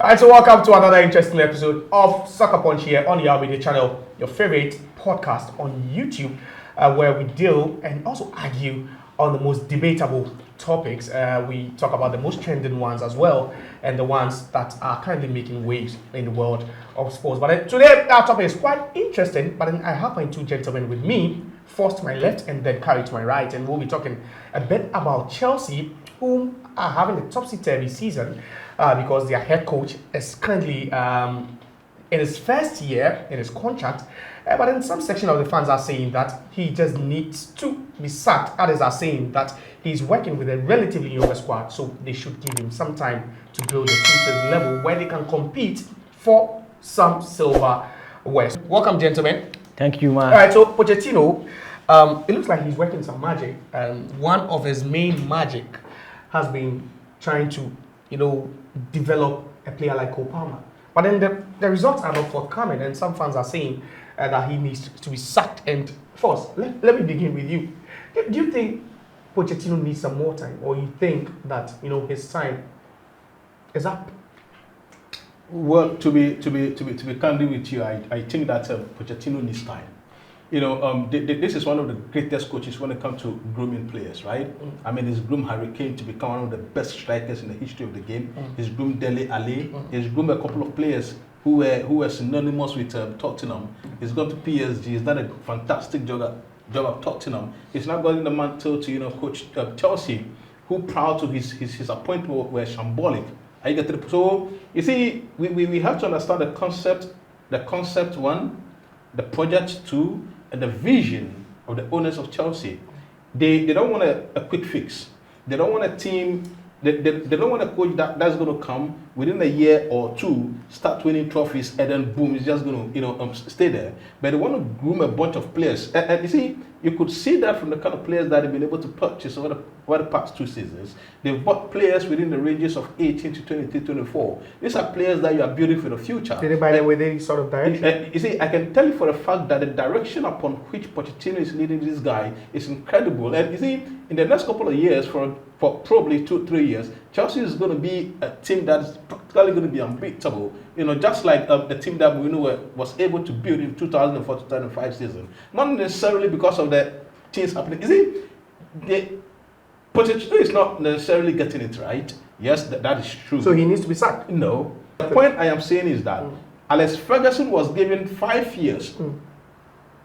Alright, so welcome to another interesting episode of Soccer Punch here on the ALMedia channel, your favorite podcast on YouTube, where we deal and also argue on the most debatable topics. We talk about the most trending ones as well, and the ones that are currently making waves in the world of sports. But today, our topic is quite interesting, but then I have my two gentlemen with me, first to my left and then Carrie to my right, and we'll be talking a bit about Chelsea, whom are having a topsy-turvy season because their head coach is currently in his first year in his contract. But then some section of the fans are saying that he just needs to be sacked. Others are saying that he's working with a relatively younger squad, so they should give him some time to build a team to the level where they can compete for some silverware. Welcome, gentlemen. Thank you, man. All right, so Pochettino, it looks like he's working some magic. One of his main magic has been trying to, develop a player like Cole Palmer. But then the results are not forthcoming, and some fans are saying that he needs to be sacked. And first, let me begin with you. Do you think Pochettino needs some more time, or you think that his time is up? Well, to be candid with you, I think that Pochettino needs time. This is one of the greatest coaches when it comes to grooming players, right? I mean, he's groomed Harry Kane to become one of the best strikers in the history of the game. He's groomed Dele Alli. He's groomed a couple of players who were synonymous with Tottenham. He's gone to PSG. He's done a fantastic job at Tottenham. He's now got in the mantle to coach Chelsea, who proud to his appointment were shambolic. So you see, we have to understand the concept one, the project two, and the vision of the owners of Chelsea. They don't want a quick fix. They don't want a team. They don't want a coach that's going to come within a year or two, start winning trophies, and then boom, it's just going to stay there. But they want to groom a bunch of players. And you see, you could see that from the kind of players that they've been able to purchase over the past 2 seasons. They've bought players within the ranges of 18 to 23, 24. These are players that you are building for the future. Did they buy them with any sort of direction? You see, I can tell you for a fact that the direction upon which Pochettino is leading this guy is incredible. And you see, in the next couple of years, for probably 2-3 years, Chelsea is going to be a team that's practically going to be unbeatable. Just like the team that was able to build in 2004-2005 season. Not necessarily because of the things happening. You see, Pochettino is not necessarily getting it right. Yes, that is true. So he needs to be sacked? No. The point I am saying is that Alex Ferguson was given 5 years,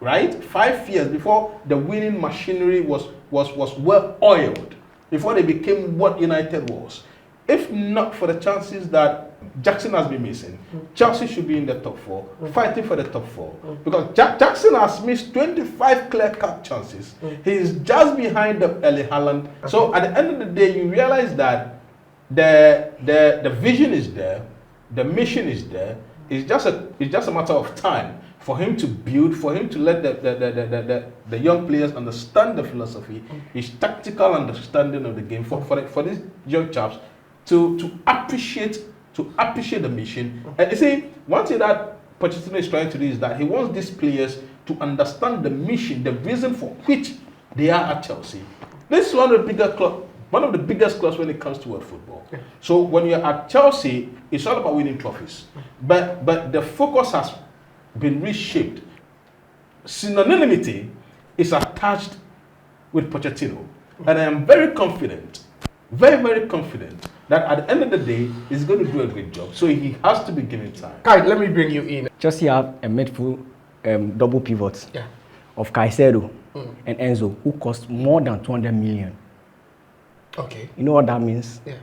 right? 5 years before the winning machinery was well oiled, before they became what United was. If not for the chances that Jackson has been missing, Chelsea should be in the top 4, fighting for the top 4. Because Jackson has missed 25 clear-cut chances. He is just behind Erling Haaland. So at the end of the day, you realize that the vision is there, the mission is there. It's just a matter of time for him to build, for him to let the young players understand the philosophy, his tactical understanding of the game, for these young chaps to appreciate the mission. And you see, one thing that Pochettino is trying to do is that he wants these players to understand the mission, the reason for which they are at Chelsea. This is one of the biggest clubs when it comes to world football. So when you're at Chelsea, it's all about winning trophies. But the focus has been reshaped. Synonymity is attached with Pochettino. And I am very confident, very, very confident that at the end of the day, he's going to do a great job. So he has to be given time. Kai, let me bring you in. Chelsea have a midfield double pivot of Caicedo and Enzo, who cost more than 200 million. Okay. You know what that means? Yeah.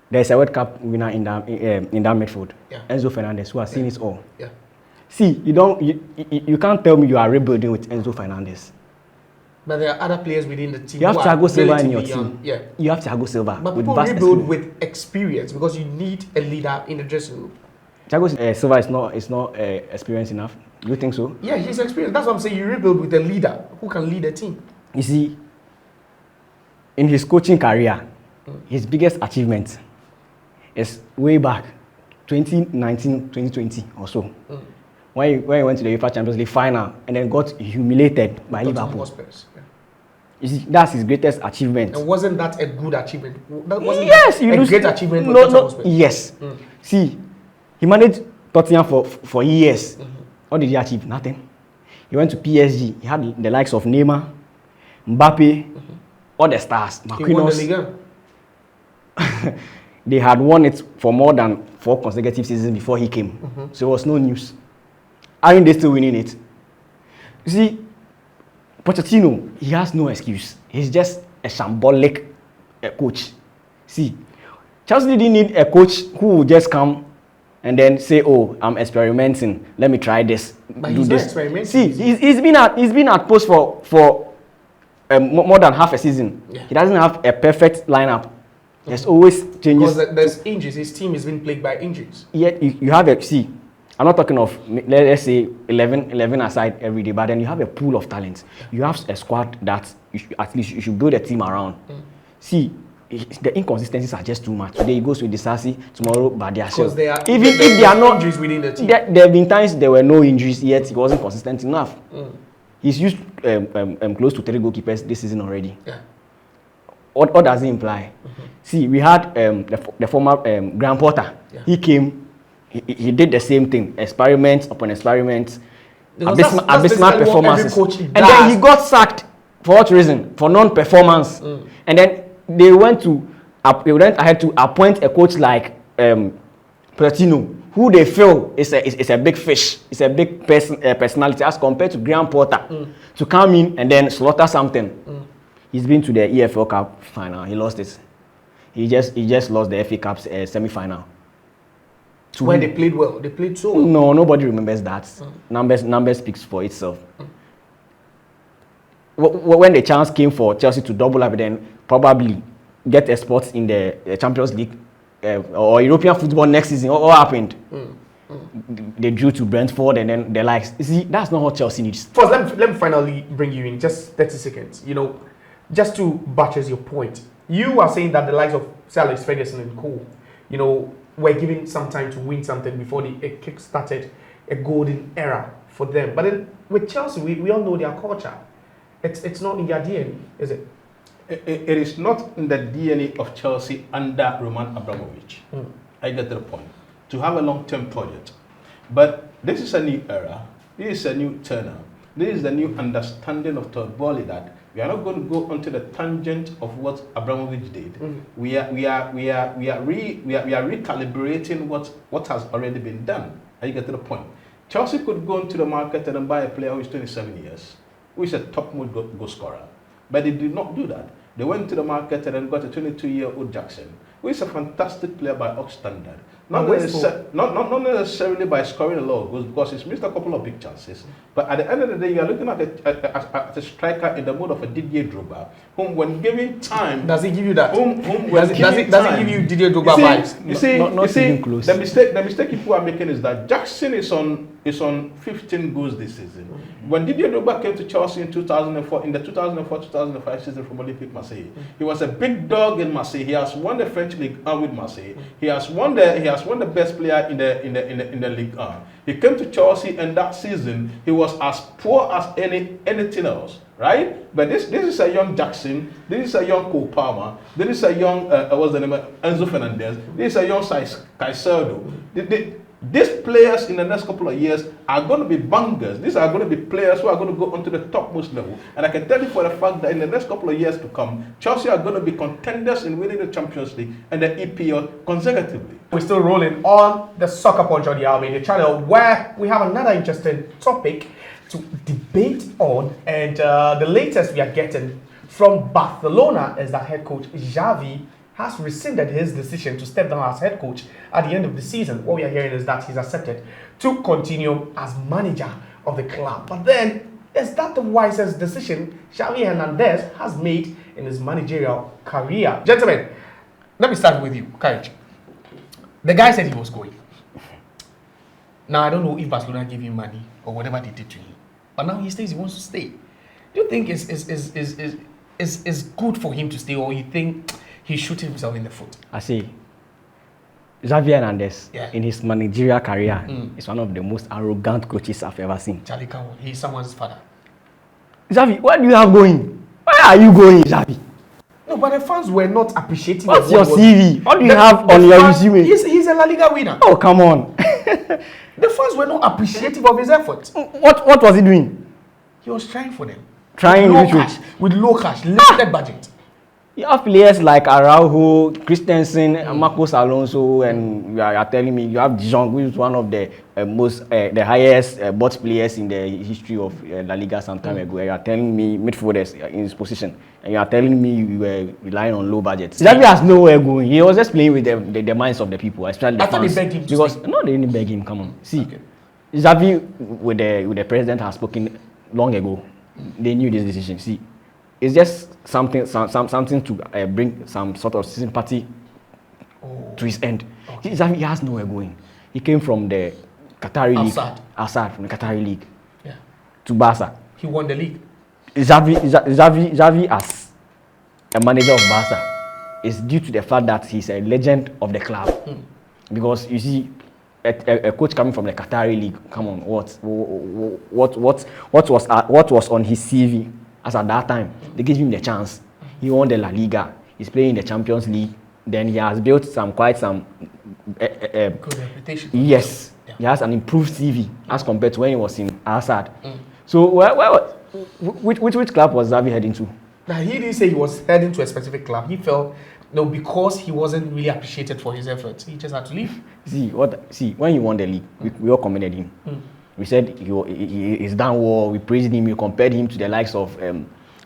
There's a World Cup winner in that midfield. Yeah. Enzo Fernandez, who has seen it all. Yeah. See, you can't tell me you are rebuilding with Enzo Fernandez. But there are other players within the team. You have Thiago Silva in your team. Yeah. You have Thiago Silva. But people rebuild with experience because you need a leader in the dressing room. Thiago Silva is not experienced enough. You think so? Yeah, he's experienced. That's what I'm saying. You rebuild with a leader who can lead a team. You see, in his coaching career, his biggest achievement is way back 2019, 2020 or so. When he went to the UEFA Champions League final and then got humiliated by Liverpool. You see, that's his greatest achievement. And wasn't that a good achievement? That wasn't yes, a great achievement. No, yes. See, he managed Tottenham for years. What did he achieve? Nothing. He went to PSG. He had the likes of Neymar, Mbappe, all the stars. He won the Liga. They had won it for more than 4 consecutive seasons before he came. So it was no news. Aren't they still winning it? You see, Pochettino, he has no excuse. He's just a shambolic coach. See, Chelsea didn't need a coach who would just come and then say, "Oh, I'm experimenting. Let me try this." But he's not experimenting. See, he's been at post for more than half a season. Yeah. He doesn't have a perfect lineup. There's always changes. Because there's injuries. His team has been plagued by injuries. Yet you have a see. I'm not talking of, let's say, 11 aside every day, but then you have a pool of talent. You have a squad that at least you should build a team around. See, the inconsistencies are just too much. Today he goes with Disasi, tomorrow Badiashile. Because if they are not injuries within the team. There have been times there were no injuries, yet he wasn't consistent enough. He's used close to 3 goalkeepers this season already. Yeah. What does it imply? See, we had the former Graham Potter. Yeah. He came. He did the same thing, experiment upon experiment, abysmal performances, and then he got sacked for what reason? For non-performance. And then they went ahead to appoint a coach like Pochettino, who they feel is a big fish, is a big personality as compared to Graham Potter to come in and then slaughter something. He's been to the EFL Cup final. He lost it. He just lost the FA Cup semi-final. When they played well, they played so well. No, nobody remembers that. Numbers speaks for itself. When the chance came for Chelsea to double up, then probably get a spot in the Champions League or European football next season, what happened? They drew to Brentford and then the likes. You see, that's not what Chelsea needs. First, let me finally bring you in, just 30 seconds. You know, just to buttress your point, you are saying that the likes of Sir Alex Ferguson and co, you know, were given some time to win something before it kick-started a golden era for them. But then with Chelsea, we all know their culture. It's not in their DNA, is it? It is not in the DNA of Chelsea under Roman Abramovich. I get to the point. To have a long-term project. But this is a new era. This is a new turnout. This is the new understanding of Todd Boehly that we are not going to go onto the tangent of what Abramovich did. We are recalibrating what has already been done. And you get to the point. Chelsea could go into the market and buy a player who is 27 years, who is a top-mode goal scorer. But they did not do that. They went to the market and then got a 22-year-old Jackson, who is a fantastic player by Ox standard. Not necessarily by scoring a lot of goals, because he's missed a couple of big chances. But at the end of the day, you are looking at a striker in the mode of a Didier Drogba, whom when given time... Does he give you that? Does he give you Didier Drogba vibes? You see, close. The mistake people are making is that Jackson is on 15 goals this season. When Didier Drogba came to Chelsea in 2004, in the 2004-2005 season from Olympique Marseille, he was a big dog in Marseille. He has won the French League 1 with Marseille. He has won the best player in the League 1. He came to Chelsea, and that season he was as poor as anything else, right? But this is a young Jackson. This is a young Cole Palmer. This is a young what's the name? Enzo Fernandez. This is a young Caicedo. These players in the next couple of years are going to be bangers. These are going to be players who are going to go onto the topmost level. And I can tell you for the fact that in the next couple of years to come, Chelsea are going to be contenders in winning the Champions League and the EPL consecutively. We're still rolling on the Soccer Punch on the ALMedia channel, where we have another interesting topic to debate on. And the latest we are getting from Barcelona is that head coach Xavi has rescinded his decision to step down as head coach at the end of the season. What we are hearing is that he's accepted to continue as manager of the club. But then, is that the wisest decision Xavi Hernandez has made in his managerial career? Gentlemen, let me start with you, Courage. The guy said he was going. Now, I don't know if Barcelona gave him money or whatever they did to him. But now he says he wants to stay. Do you think it's good for him to stay, or you think he shooting himself in the foot? I see. Xavi Hernandez, in his managerial career, is one of the most arrogant coaches I've ever seen. Charlie Cowell, he's someone's father. Xavi, what do you have going? Where are you going, Xavi? No, but the fans were not appreciating. What's your CV? What do you have on your resume? He's a La Liga winner. Oh, come on. The fans were not appreciative of his efforts. What was he doing? He was trying for them. Trying with low cash, limited budget. You have players like Araujo, Christensen, Marcos Alonso, and you are telling me you have Dijon, who is one of the the highest bought players in the history of La Liga some time ago. You are telling me midfielders in his position, and you are telling me you were relying on low budgets. Xavi has nowhere going. He was just playing with the minds of the people, especially the fans. I thought they begged him because no, they didn't beg him. Come on, see, Xavi with the president has spoken long ago. They knew this decision. See, it's just something to bring some sort of sympathy to his end. Okay. Xavi has nowhere going. He came from the Qatari League, outside from the Qatari League, to Barca. He won the league. Xavi as a manager of Barca is due to the fact that he's a legend of the club. Because you see, a coach coming from the Qatari League, come on, what was on his CV as at that time? They gave him the chance. He won the La Liga. He's playing in the Champions League. Then he has built quite some good reputation. Yes, he has an improved CV as compared to when he was in Assad. So which club was Xavi heading to? Now, he didn't say he was heading to a specific club. He felt because he wasn't really appreciated for his efforts, he just had to leave. See, when he won the league, we all commended him. We said he's done well. We praised him. We compared him to the likes of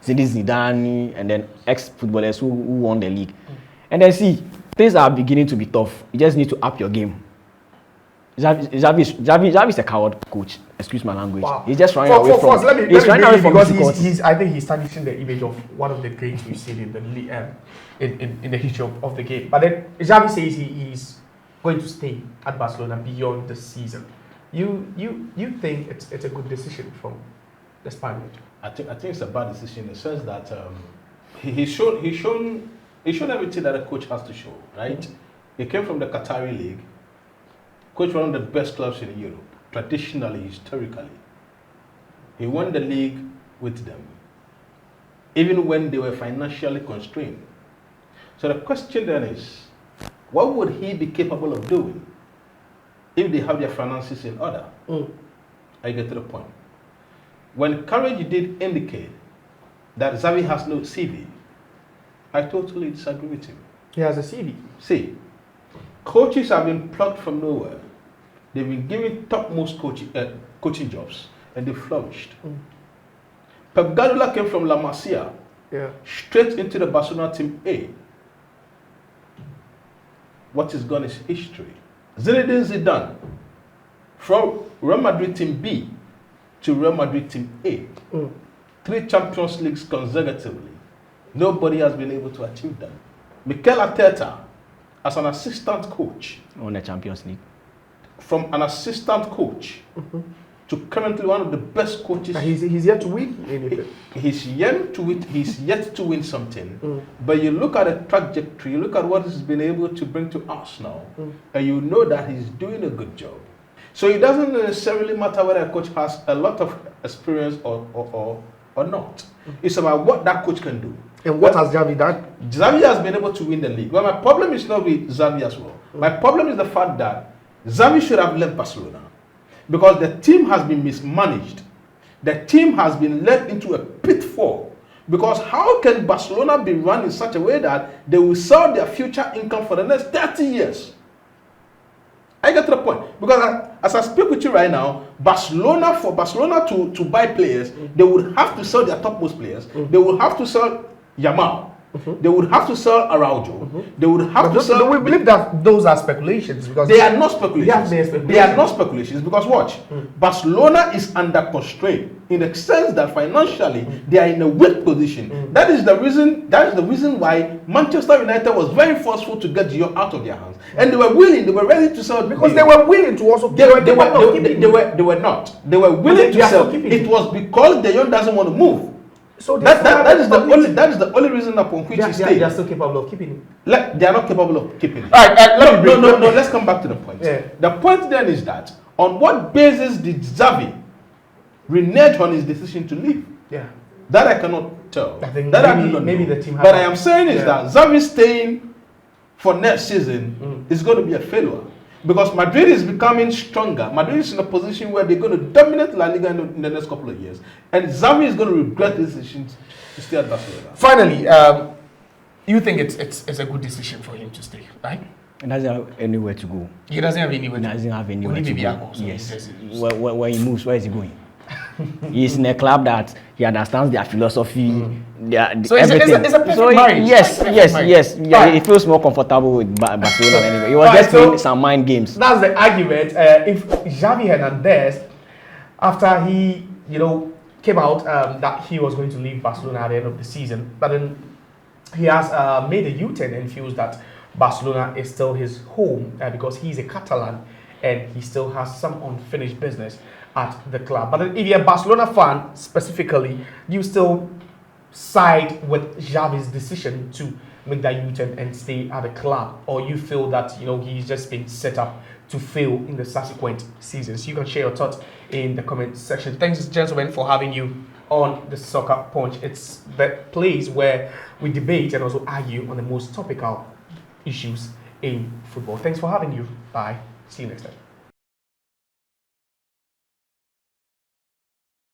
Zidane and then ex-footballers who won the league. And then see, things are beginning to be tough. You just need to up your game. Xavi is a coward coach. Excuse my language. Wow. He's just running away from. He's running away from because I think he's tarnishing the image of one of the greats we've seen in the in the history of the game. But then Xavi says he's going to stay at Barcelona beyond the season. You think it's a good decision from the Spaniard? I think it's a bad decision in the sense that he shown everything that a coach has to show, right? He came from the Qatari League, coached one of the best clubs in Europe, traditionally, historically. He won the league with them, even when they were financially constrained. So the question then is, what would he be capable of doing if they have their finances in order? I get to the point. When Courage did indicate that Xavi has no CV, I totally disagree with him. He has a CV. See, coaches have been plucked from nowhere. They've been given topmost coaching jobs, and they flourished. Pep Guardiola came from La Masia, straight into the Barcelona team A. What is gone is history. Zinedine Zidane, from Real Madrid team B to Real Madrid team A. 3 Champions Leagues consecutively. Nobody has been able to achieve that. Mikel Arteta, as an assistant coach, won the Champions League. From an assistant coach to currently one of the best coaches. He's yet to win. He's yet to win something. But you look at the trajectory, you look at what he's been able to bring to us now, and you know that he's doing a good job. So it doesn't necessarily matter whether a coach has a lot of experience or not. It's about what that coach can do. And what has Xavi done? Xavi has been able to win the league. Well, my problem is not with Xavi as well. My problem is the fact that Xavi should have left Barcelona because the team has been mismanaged. The team has been led into a pitfall. Because how can Barcelona be run in such a way that they will sell their future income for the next 30 years? I get to the point. Because as I speak with you right now, for Barcelona to buy players, they would have to sell their topmost players. They would have to sell Yamal. They would have to sell Araujo. They would have to sell. We believe that those are speculations because they are not speculations. They are not speculations because watch, Barcelona is under constraint in the sense that financially they are in a weak position. That is the reason. That is the reason why Manchester United was very forceful to get Gio out of their hands, and they were willing. They were ready to sell because they were willing to also. They were not. They were willing to sell. It was because De Jong doesn't want to move. So that is the only reason upon which he stayed. They are still capable of keeping him. They are not capable of keeping him. All right, no. Let's come back to the point. The point then is that on what basis did Xavi renege on his decision to leave? That I cannot tell. I think that maybe the team. But I am saying is that Xavi staying for next season is going to be a failure. Because Madrid is becoming stronger. Madrid is in a position where they're going to dominate La Liga in the next couple of years. And Xavi is going to regret this decision to stay at Barcelona. Finally, you think it's a good decision for him to stay, right? He doesn't have anywhere to go. He doesn't have anywhere to go. He doesn't have anywhere to go. So yes. Where he moves, where is he going? He's in a club that he understands their philosophy, so everything. It's a perfect marriage. Yes. Yeah, he feels more comfortable with Barcelona anyway. He was just playing some mind games. That's the argument. If Xavi Hernandez, after he, came out that he was going to leave Barcelona at the end of the season, but then he has made a U-turn and feels that Barcelona is still his home because he's a Catalan and he still has some unfinished business at the club. But if you're a Barcelona fan specifically, you still side with Xavi's decision to make that U-turn and stay at the club, or you feel that he's just been set up to fail in the subsequent seasons. You can share your thoughts in the comment section. Thanks, gentlemen, for having you on the Soccer Punch. It's the place where we debate and also argue on the most topical issues in football. Thanks for having you. Bye. See you next time.